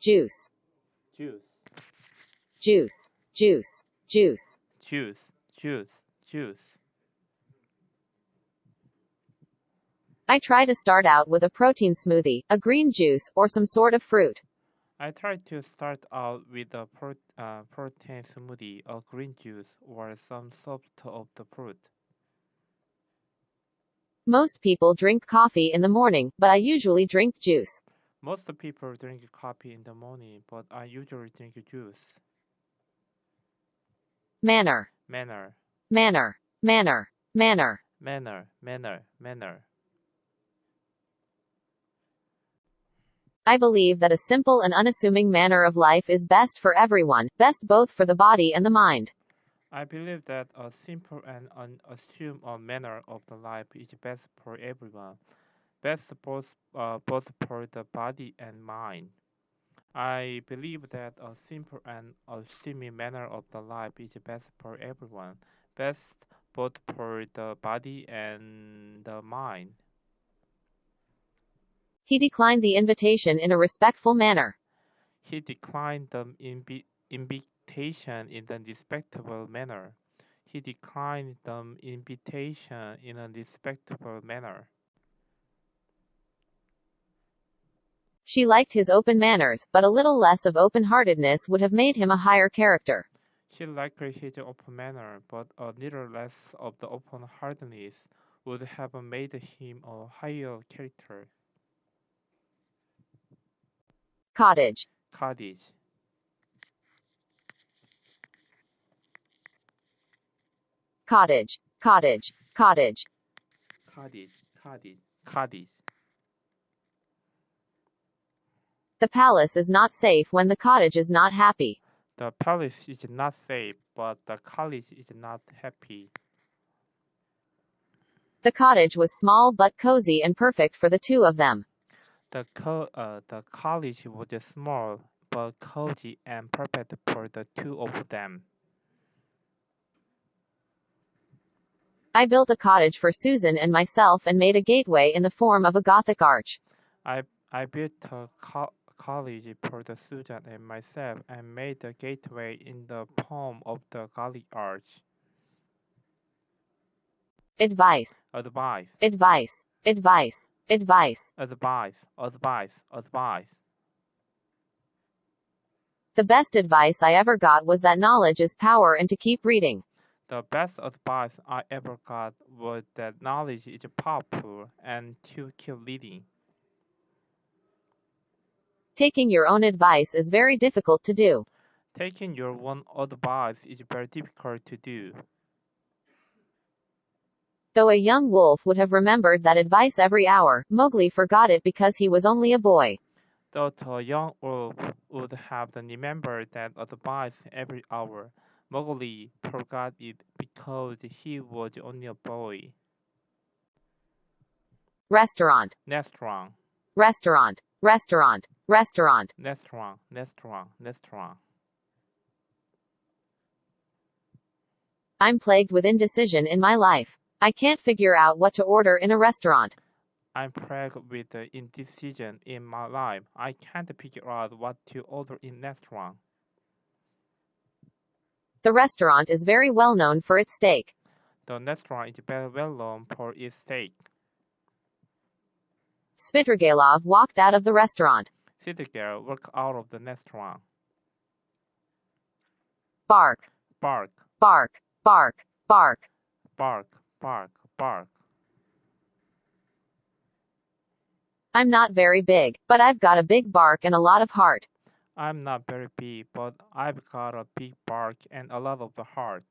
juice, juice, juice, juice, juice. juice, juice, juice. I try to start out with a protein smoothie, a green juice, or some sort of fruit. I try to start out with a protein smoothie, a green juice, or some sort of the fruit. Most people drink coffee in the morning, but I usually drink juice. Most people drink coffee in the morning, but I usually drink juice. Manner, Manner, manner, manner, manner. manner, manner, manner. I believe that a simple and unassuming manner of life is best for everyone, best both for the body and the mind. I believe that a simple and unassumed manner of the life is best for everyone, best both for the body and mind. I believe that a simple and unassuming manner of the life is best for everyone, best both for the body and the mind. He declined the invitation in a respectful manner. He declined the invitation in a respectable manner. He declined the invitation in a respectable manner. She liked his open manners, but a little less of open-heartedness would have made him a higher character. She liked his open manner, but a little less of the open-heartedness would have made him a higher character. Cottage, Cottage, cottage, cottage, cottage. cottage, cottage, cottage. The palace is not safe when the cottage is not happy. The palace is not safe, but the college is not happy. The cottage was small but cozy and perfect for the two of them. The college was small, but cozy and perfect for the two of them. I built a cottage for Susan and myself and made a gateway in the form of a Gothic arch. I built a college for the student and myself and made the gateway in the form of the Gothic arch. Advice, Advice, advice, advice, advice. advice, advice, advice. The best advice I ever got was that knowledge is power and to keep reading. The best advice I ever got was that knowledge is powerful and to keep reading. Taking your own advice is very difficult to do. Taking your own advice is very difficult to do. Though a young wolf would have remembered that advice every hour, Mowgli forgot it because he was only a boy. Though a young wolf would have remembered that advice every hour, Mowgli forgot it because he was only a boy. Restaurant, Restaurant, restaurant, restaurant, restaurant. restaurant, restaurant, restaurant. I'm plagued with indecision in my life. I can't figure out what to order in a restaurant. I'm plagued with the indecision in my life. I can't figure out what to order in restaurant. The restaurant is very well known for its steak. The restaurant is very well known for its steak. Spitrigailov walked out of the restaurant. Sittiger walked out of the restaurant. Bark, Bark, bark, bark, bark. bark, bark, bark. I'm not very big, but I've got a big bark and a lot of heart. I'm not very big, but I've got a big bark and a lot of the heart.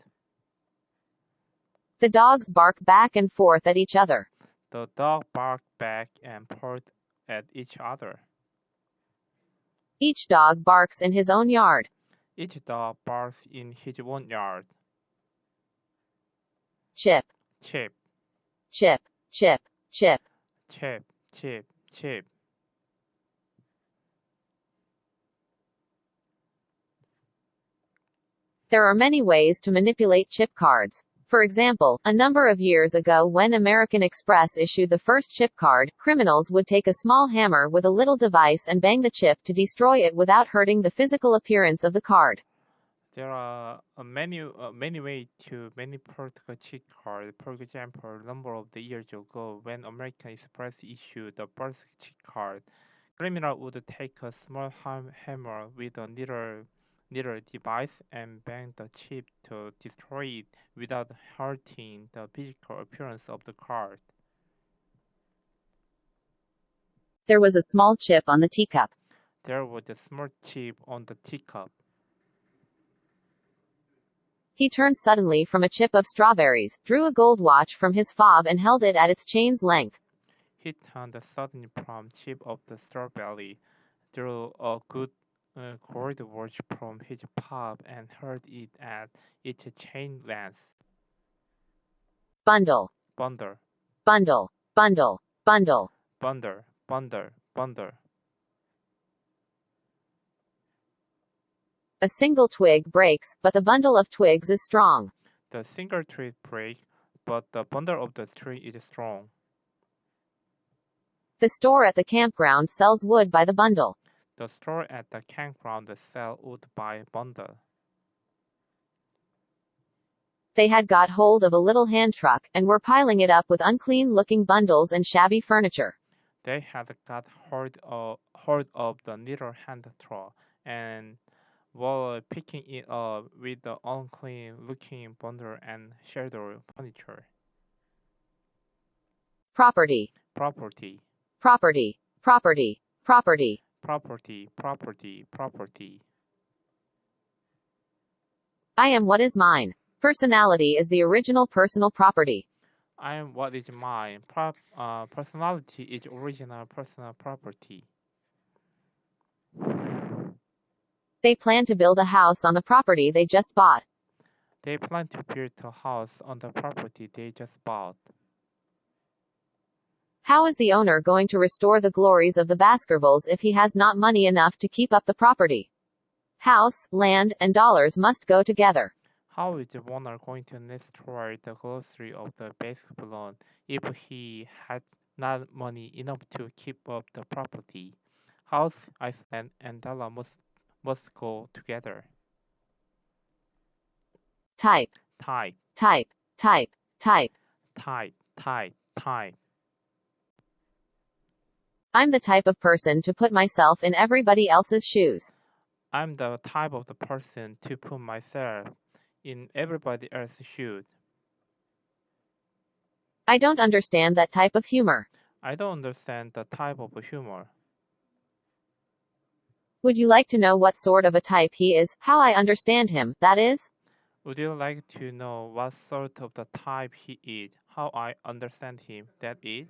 The dogs bark back and forth at each other. The dog barked back and forth at each other. Each dog barks in his own yard. Each dog barks in his own yard. Chip, Chip, chip, chip, chip. chip, chip, chip. There are many ways to manipulate chip cards. For example, a number of years ago when American Express issued the first chip card, criminals would take a small hammer with a little device and bang the chip to destroy it without hurting the physical appearance of the card. There are many ways to manipulate a chip card. For example, a number of the years ago, when American Express issued the first chip card, criminal would take a small hammer with a needle device and bang the chip to destroy it without hurting the physical appearance of the card. There was a small chip on the teacup. There was a small chip on the teacup. He turned suddenly from a chip of strawberries, drew a gold watch from his fob and held it at its chain's length. He turned suddenly from chip of the strawberry, drew a good gold watch from his fob and held it at its chain length. Bundle. Bundle. Bundle. Bundle. Bundle. Bundle. Bundle. Bundle. A single twig breaks, but the bundle of twigs is strong. The single tree breaks, but the bundle of the tree is strong. The store at the campground sells wood by the bundle. The store at the campground sells wood by bundle. They had got hold of a little hand truck, and were piling it up with unclean-looking bundles and shabby furniture. They had got hold of the little hand truck, and were picking it up with the unclean-looking bundle and shattered furniture. Property. Property. Property. Property. Property. Property. Property. Property. I am what is mine. Personality is the original personal property. I am what is mine. Personality is original personal property. They plan to build a house on the property they just bought. They plan to build a house on the property they just bought. How is the owner going to restore the glories of the Baskervilles if he has not money enough to keep up the property? House, land, and dollars must go together. How is the owner going to restore the glory of the Baskervilles if he had not money enough to keep up the property? House, land, and dollar must go together. Type. Type. Type. Type. Type. Type. Type. Type. I'm the type of person to put myself in everybody else's shoes. I'm the type of the person to put myself in everybody else's shoes. I don't understand that type of humor. I don't understand the type of humor. Would you like to know what sort of a type he is, how I understand him, that is? Would you like to know what sort of the type he is, how I understand him, that is?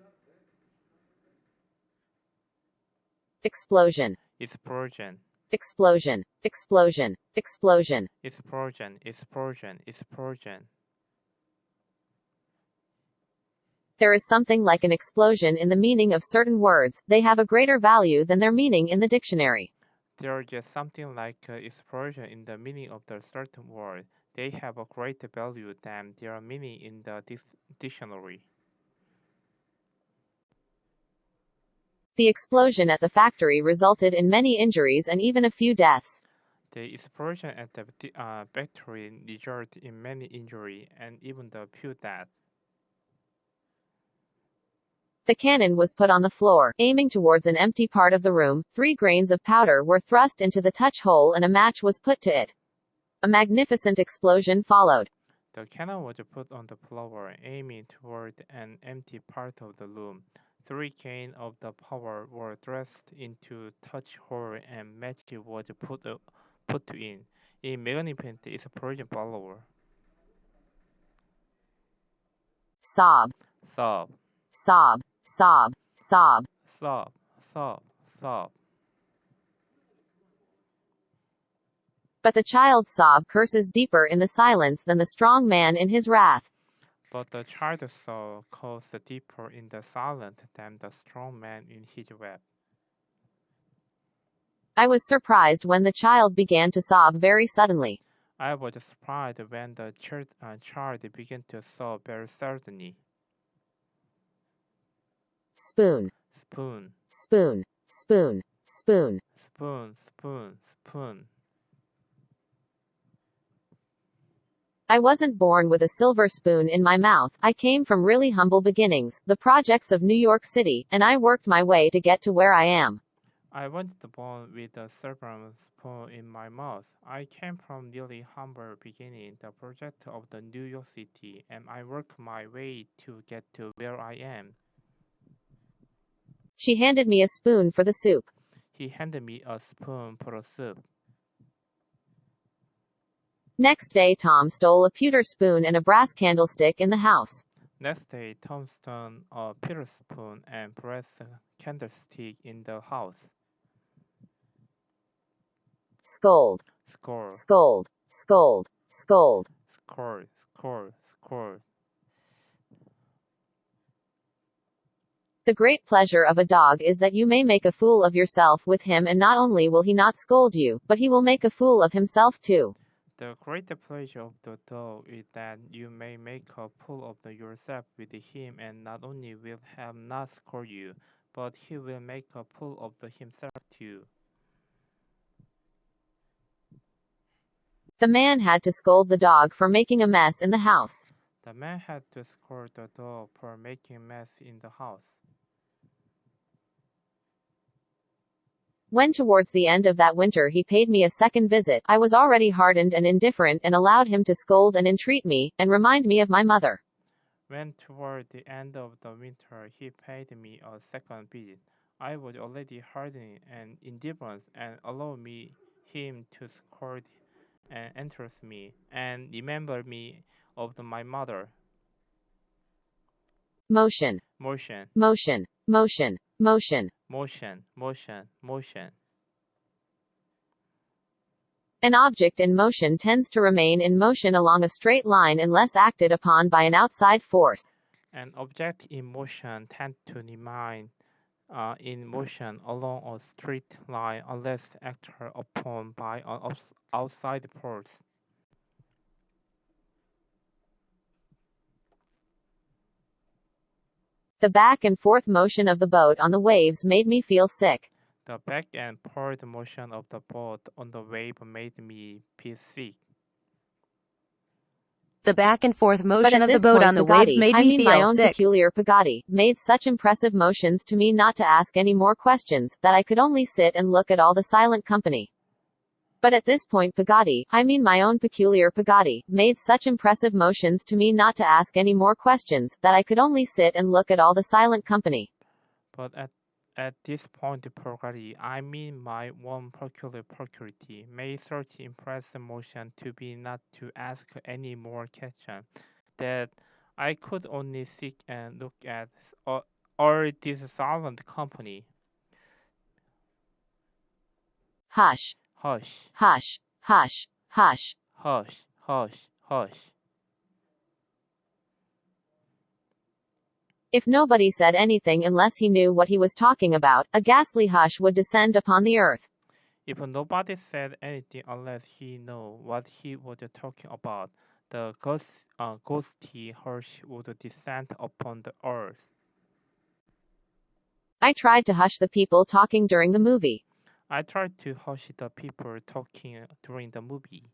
Explosion. Explosion. Explosion. Explosion. Explosion. Explosion. Explosion. Explosion. There is something like an explosion in the meaning of certain words. They have a greater value than their meaning in the dictionary. There is just something like explosion in the meaning of the certain word. They have a greater value than their meaning in the dictionary. The explosion at the factory resulted in many injuries and even a few deaths. The explosion at the factory resulted in many injuries and even a few deaths. The cannon was put on the floor, aiming towards an empty part of the room. 3 grains of powder were thrust into the touch hole and a match was put to it. A magnificent explosion followed. The cannon was put on the floor, aiming toward an empty part of the room. 3 grains of the powder were thrust into touch hole and match was put in. A magnificent explosion followed. Sob. Sob. Sob. Sob. Sob. Sob. Sob. Sob. But the child's sob curses deeper in the silence than the strong man in his wrath. But the child's soul goes deeper in the silence than the strong man in his wrath. I was surprised when the child began to sob very suddenly. I was surprised when the child began to sob very suddenly. Spoon. Spoon, Spoon. Spoon. Spoon. spoon, spoon, spoon. I wasn't born with a silver spoon in my mouth. I came from really humble beginnings, the projects of New York City, and I worked my way to get to where I am. I wasn't born with a silver spoon in my mouth. I came from really humble beginning, the project of the New York City, and I worked my way to get to where I am. She handed me a spoon for the soup. He handed me a spoon for the soup. Next day Tom stole a pewter spoon and a brass candlestick in the house. Next day, Tom stole a pewter spoon and brass candlestick in the house. Scold. Score, Scold. Scold. Scold. score, score, score. The great pleasure of a dog is that you may make a fool of yourself with him, and not only will he not scold you, but he will make a fool of himself too. The great pleasure of the dog is that you may make a fool of yourself with him, and not only will he not scold you, but he will make a fool of himself too. The man had to scold the dog for making a mess in the house. The man had to scold the dog for making a mess in the house. When towards the end of that winter he paid me a second visit, I was already hardened and indifferent, and allowed him to scold and entreat me, and remind me of my mother. When toward the end of the winter he paid me a second visit, I was already hardened and indifferent, and allowed him to scold and interest me, and remember me of my mother. Motion. Motion, Motion. Motion. Motion. motion, motion, motion. An object in motion tends to remain in motion along a straight line unless acted upon by an outside force. An object in motion tends to remain in motion along a straight line unless acted upon by an outside force. The back and forth motion of the boat on the waves made me feel sick. The back and forward motion of the boat on the wave made me feel sick. The back and forth But motion at of the this boat point on the waves Pagadi, made I me mean my feel own sick. peculiar Pagadi, made such impressive motions to me not to ask any more questions, that I could only sit and look at all the silent company. But at this point Pagadi, I mean my own peculiar Pagadi, made such impressive motions to me not to ask any more questions, that I could only sit and look at all the silent company. But at this point, Pagadi, I mean my one peculiar peculiarity, made such impressive motion to be not to ask any more questions, that I could only sit and look at all this silent company. Hush. Hush, Hush. Hush. Hush. hush, hush, hush. If nobody said anything unless he knew what he was talking about, a ghastly hush would descend upon the earth. If nobody said anything unless he knew what he was talking about, the ghostly hush would descend upon the earth. I tried to hush the people talking during the movie. I tried to hush the people talking during the movie.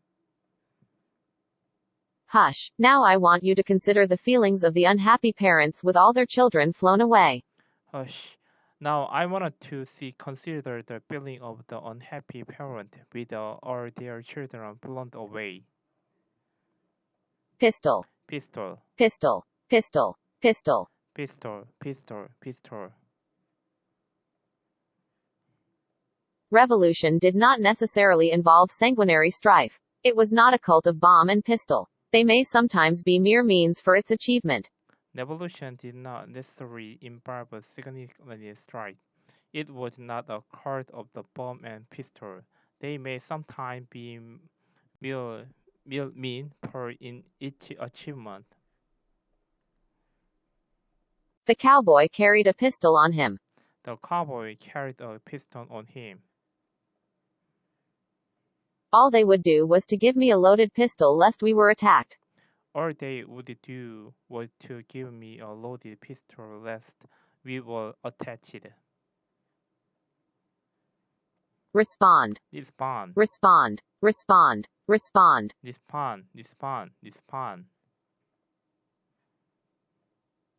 Hush. Now I want you to consider the feelings of the unhappy parents with all their children flown away. Hush. Now I wanted to consider the feeling of the unhappy parent with all their children blown away. Pistol. Pistol, Pistol. Pistol. Pistol. pistol, pistol, pistol. Revolution did not necessarily involve sanguinary strife. It was not a cult of bomb and pistol. They may sometimes be mere means for its achievement. Revolution did not necessarily involve a significant strike. It was not a cult of the bomb and pistol. They may sometimes be mere mean for in each achievement. The cowboy carried a pistol on him. The cowboy carried a pistol on him. All they would do was to give me a loaded pistol lest we were attacked. All they would do was to give me a loaded pistol lest we were attacked. Respond. Respond. Respond. Respond. Respond. Respond. Respond. Respond.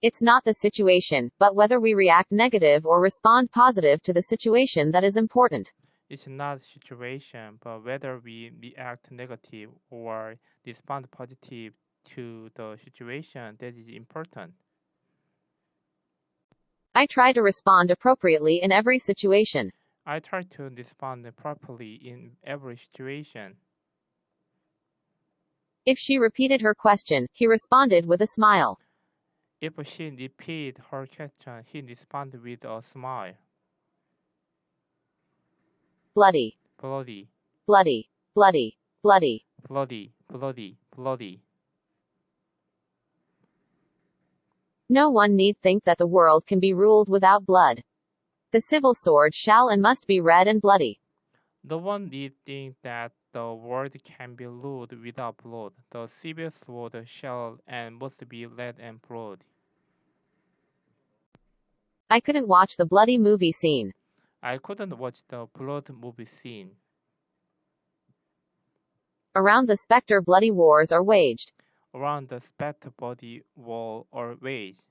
It's not the situation, but whether we react negative or respond positive to the situation that is important. It's not a situation, but whether we react negative or respond positive to the situation that is important. I try to respond appropriately in every situation. I try to respond properly in every situation. If she repeated her question, he responded with a smile. If she repeated her question, he responded with a smile. Bloody. Bloody. Bloody. Bloody. Bloody. Bloody. Bloody. Bloody. No one need think that the world can be ruled without blood. The civil sword shall and must be red and bloody. No one need think that the world can be ruled without blood. The civil sword shall and must be red and bloody. I couldn't watch the bloody movie scene. I couldn't watch the blood movie scene. Around the specter bloody wars are waged. Around the spectre body war or waged.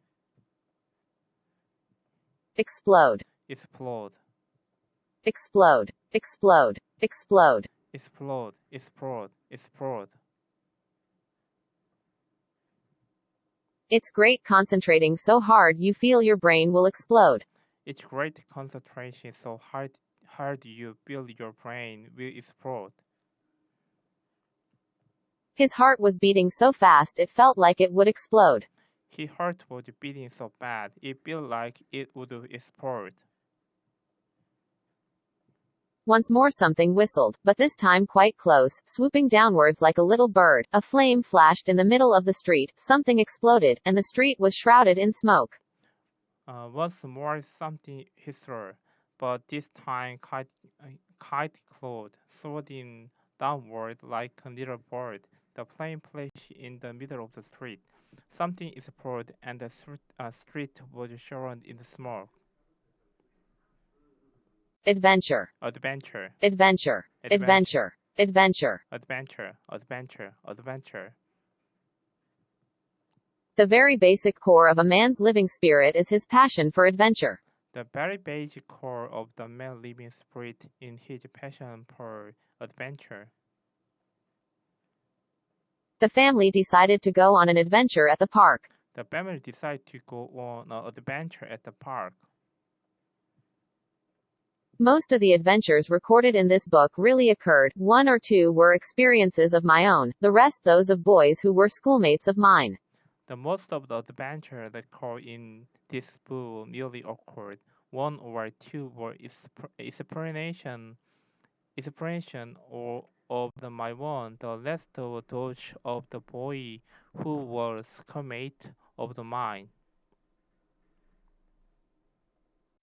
Explode. Explode. Explode. Explode. Explode. Explode. Explode. Explode. It's great concentrating so hard you feel your brain will explode. It's great concentration so hard you feel your brain will explode. His heart was beating so fast it felt like it would explode. His heart was beating so bad it felt like it would explode. Once more something whistled, but this time quite close, swooping downwards like a little bird. A flame flashed in the middle of the street, something exploded, and the street was shrouded in smoke. Once more something whistled, but this time quite close, soaring downward like a little bird. The plane flashed in the middle of the street. Something exploded, and the street was shrouded in smoke. Adventure. Adventure. Adventure. Adventure. Adventure. Adventure. Adventure. Adventure. The very basic core of a man's living spirit is his passion for adventure. The very basic core of the man's living spirit is his passion for adventure. The family decided to go on an adventure at the park. The family decided to go on an adventure at the park. Most of the adventures recorded in this book really occurred. 1 or 2 were experiences of my own, the rest those of boys who were schoolmates of mine. The most of the adventures that occur in this book merely occurred. 1 or 2 were explanation or of my own. The rest of those of the boy who were schoolmates of mine.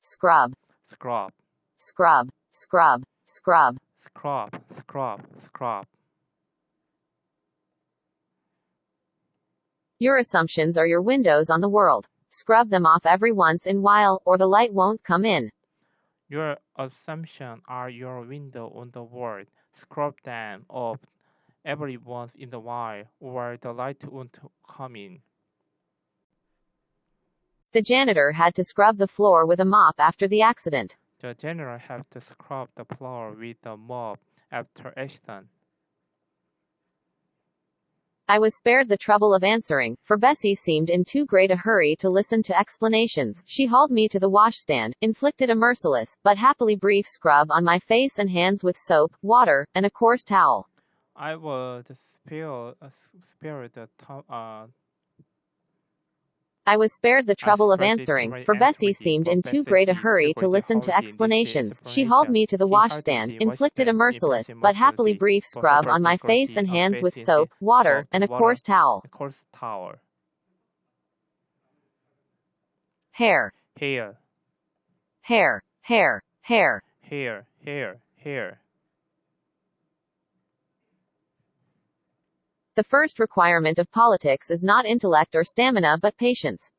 Scrub. Scrub. Scrub. Scrub. Scrub. Scrub. Scrub. Scrub. Your assumptions are your windows on the world. Scrub them off every once in a while, or the light won't come in. Your assumptions are your window on the world. Scrub them off every once in a while, or the light won't come in. The janitor had to scrub the floor with a mop after the accident. The janitor had to scrub the floor with a mop after accident. I was spared the trouble of answering, for Bessie seemed in too great a hurry to listen to explanations. She hauled me to the washstand, inflicted a merciless, but happily brief scrub on my face and hands with soap, water, and a coarse towel. I was spared the trouble of answering, for Bessie seemed in too great a hurry to listen to explanations. She hauled me to the washstand, inflicted a merciless, but happily brief scrub on my face and hands with soap, water, and a coarse towel. Hair. Hair. Hair. Hair. Hair. Hair. Hair. Hair. The first requirement of politics is not intellect or stamina but patience.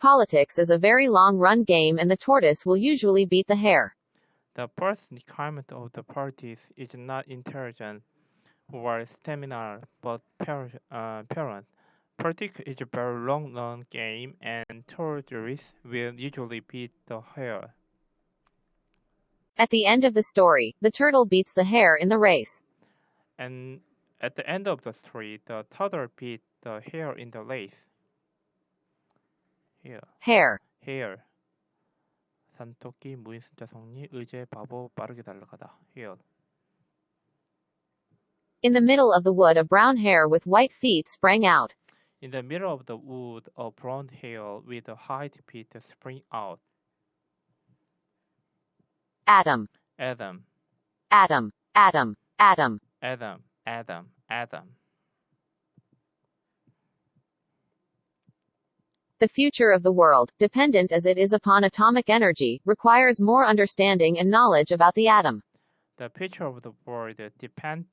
Politics is a very long-run game and the tortoise will usually beat the hare. The first requirement of the parties is not intelligence or stamina but parent. Politics is a very long-run game and tortoise will usually beat the hare. At the end of the story, the turtle beats the hare in the race. And at the end of the story, the turtle beat the hare in the race. Hare. hare. 산토끼, 무인순자 성리, 의제, 바보, 빠르게 달려가다. hare. In the middle of the wood, a brown hare with white feet sprang out. In the middle of the wood, a brown hare with a white feet sprang out. Adam. Adam. Adam. Adam. Adam. Adam. Adam. Adam. The future of the world, dependent as it is upon atomic energy, requires more understanding and knowledge about the atom. The future of the world depend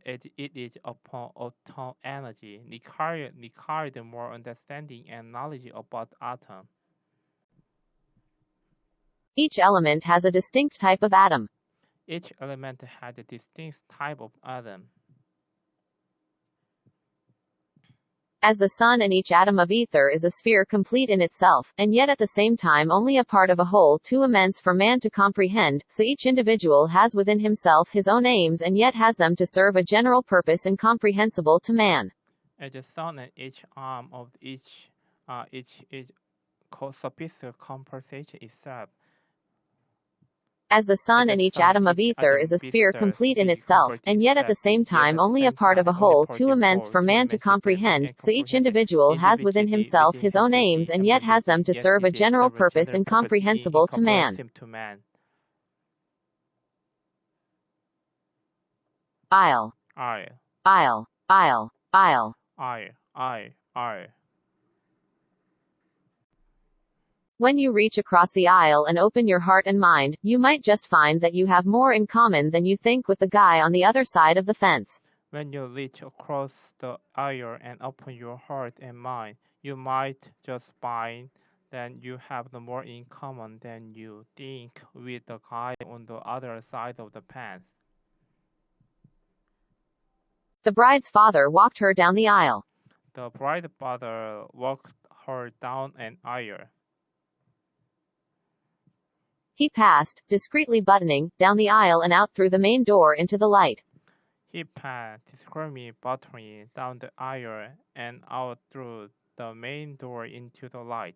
as it is upon atomic energy, required more understanding and knowledge about atom. Each element has a distinct type of atom. Each element has a distinct type of atom. As the sun, and each atom of ether is a sphere complete in itself, and yet at the same time only a part of a whole too immense for man to comprehend, so each individual has within himself his own aims and yet has them to serve a general purpose incomprehensible to man. As the sun and each arm of each superficial compensation itself. As the sun, and each atom of ether is a sphere complete in itself, and yet at the same time only a part of a whole too immense for man to comprehend, so each individual has within himself his own aims and yet has them to serve a general purpose incomprehensible to man. Isle. Isle. Isle. Isle. Isle. Isle. When you reach across the aisle and open your heart and mind, you might just find that you have more in common than you think with the guy on the other side of the fence. When you reach across the aisle and open your heart and mind, you might just find that you have more in common than you think with the guy on the other side of the fence. The bride's father walked her down the aisle. The bride's father walked her down an aisle. He passed, discreetly buttoning, down the aisle and out through the main door into the light. He passed, discreetly buttoning, down the aisle and out through the main door into the light.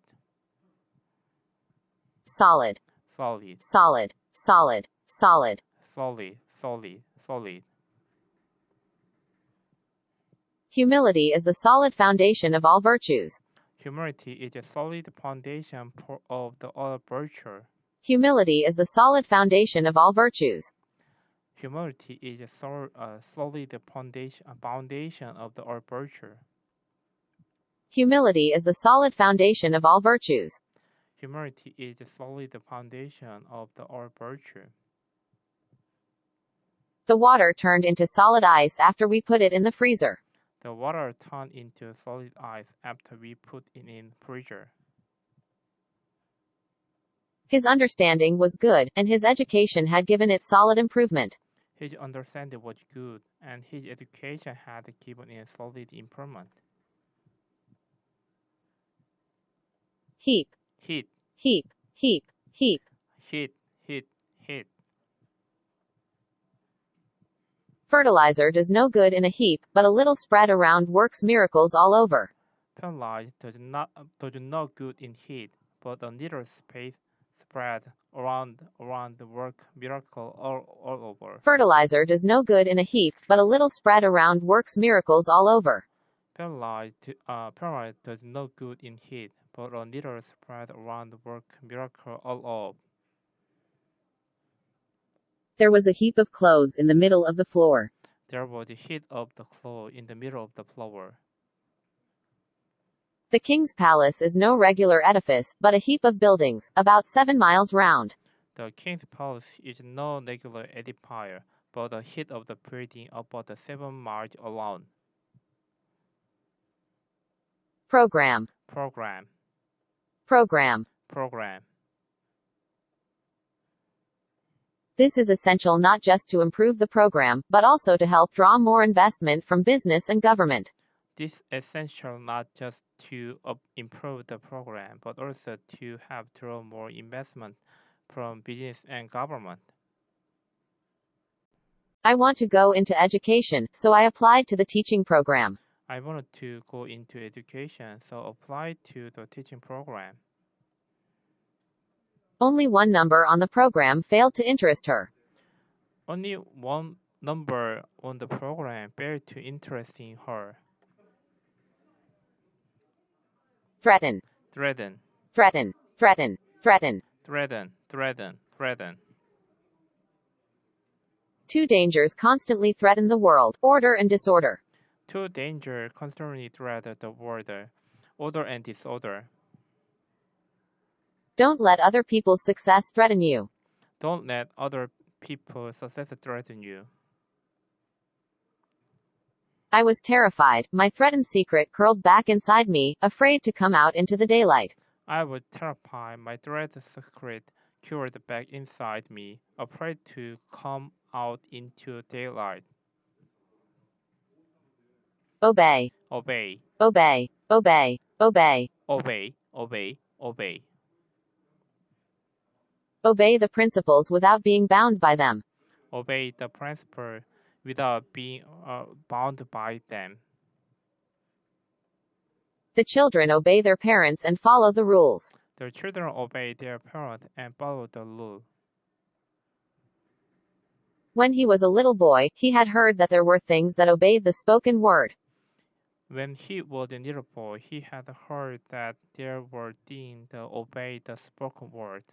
Solid. Solid. Solid. Solid. Solid. Solid. Solid. Solid. Humility is the solid foundation of all virtues. Humility is a solid foundation of the all virtue. Humility is the solid foundation of all virtues. Humility is a solid foundation of the all virtue. Humility is the solid foundation of all virtues. Humility is a solid foundation of the all virtue. The water turned into solid ice after we put it in the freezer. The water turned into solid ice after we put it in the freezer. His understanding was good, and his education had given it solid improvement. His understanding was good, and his education had given it solid improvement. Heap. Heat. Heap. Heap. Heap. Heat. Heat. Heat. Fertilizer does no good in a heap, but a little spread around works miracles all over. Fertilizer does not good in heat, but a little space spread around the work miracle all over. Fertilizer does no good in a heap, but a little spread around works miracles all over. Fertilizer does no good in heat, but a little spread around the work miracle all over. There was a heap of clothes in the middle of the floor. There was a heap of the clothes in the middle of the floor. The king's palace is no regular edifice, but a heap of buildings, about 7 miles round. The king's palace is no regular edifice, but a heap of the building about 7 miles around. Program. program, Program. program. This is essential not just to improve the program, but also to help draw more investment from business and government. This is essential not just to improve the program, but also to help draw more investment from business and government. I want to go into education, so I applied to the teaching program. I wanted to go into education, so applied to the teaching program. Only one number on the program failed to interest her. Only one number on the program failed to interest in her. Threaten. Threaten, Threaten. Threaten. Threaten. threaten, threaten, threaten. Two dangers constantly threaten the world: order and disorder. Two dangers constantly threaten the world: order and disorder. Don't let other people's success threaten you. Don't let other people's success threaten you. I was terrified, my threatened secret curled back inside me, afraid to come out into the daylight. I was terrified, my dreaded secret curled back inside me, afraid to come out into daylight. Obey. Obey, Obey. Obey. Obey. obey, obey, obey. Obey the principles without being bound by them. Obey the principle without being bound by them. The children obey their parents and follow the rules. The children obey their parents and follow the rule. When he was a little boy, he had heard that there were things that obeyed the spoken word. When he was a little boy, he had heard that there were things that obeyed the spoken word.